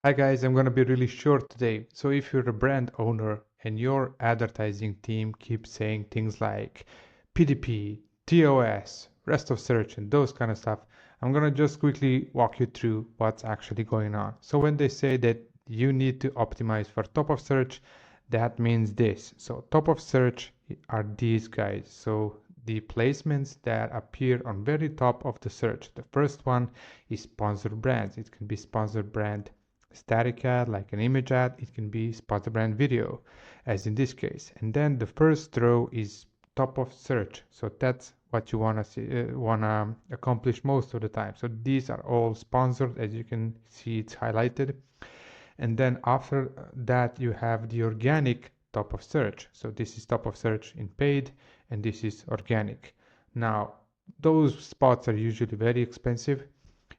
Hi guys, I'm going to be really short today. So if you're a brand owner and your advertising team keeps saying things like PDP, TOS, rest of search and those kind of stuff, I'm going to just quickly walk you through what's actually going on. So when they say that you need to optimize for top of search, that means this. So top of search are these guys. So the placements that appear on very top of the search. The first one is sponsored brands. It can be sponsored brand static ad, like an image ad. It can be sponsor brand video, as in this case. And then the first row is top of search. So that's what you want to accomplish most of the time. So these are all sponsored, as you can see, it's highlighted. And then after that, you have the organic top of search. So this is top of search in paid, and this is organic. Now, those spots are usually very expensive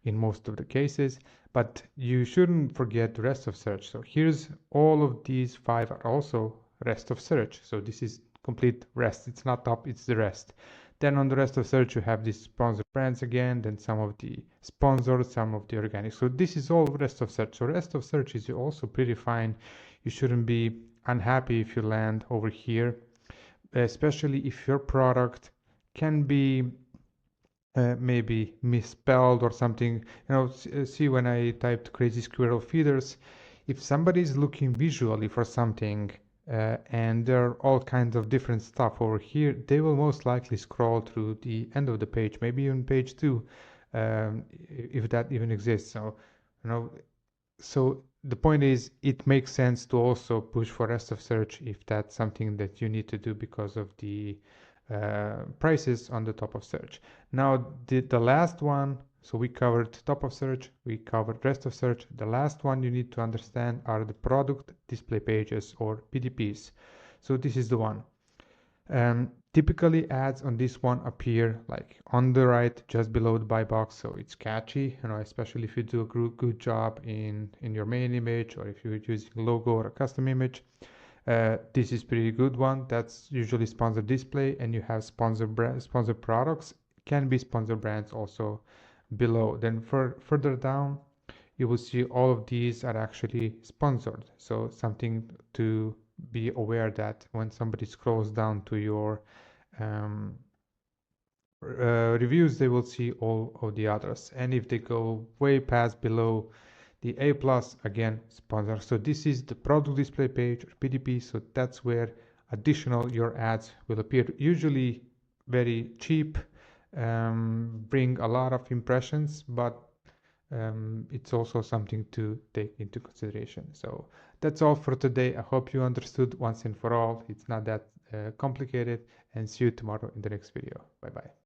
in most of the cases, but you shouldn't forget the rest of search. So here's all of these 5 are also rest of search. So this is complete rest. It's not top, it's the rest. Then on the rest of search, you have these sponsored brands again, then some of the sponsored, some of the organic. So this is all rest of search. So rest of search is also pretty fine. You shouldn't be unhappy if you land over here, especially if your product can be maybe misspelled or something. See when I typed crazy squirrel feeders, if somebody is looking visually for something and there are all kinds of different stuff over here, they will most likely scroll through the end of the page, maybe even page 2, if that even exists. So, you know, so the point is, it makes sense to also push for rest of search if that's something that you need to do because of the prices on the top of search. Now, the last one, so we covered top of search, we covered rest of search. The last one you need to understand are the product display pages, or PDPs. So this is the one. Typically ads on this one appear like on the right, just below the buy box, so it's catchy, especially if you do a good job in your main image, or if you're using a logo or a custom image. This is pretty good one. That's usually sponsored display, and you have sponsored products, can be sponsored brands also below. Then further down, you will see all of these are actually sponsored. So something to be aware that when somebody scrolls down to your um, reviews, they will see all of the others. And if they go way past below the A plus, again, sponsor. So this is the product display page, or PDP. So that's where additional your ads will appear. Usually very cheap, bring a lot of impressions, but it's also something to take into consideration. So that's all for today. I hope you understood once and for all. It's not that complicated, and see you tomorrow in the next video. Bye bye.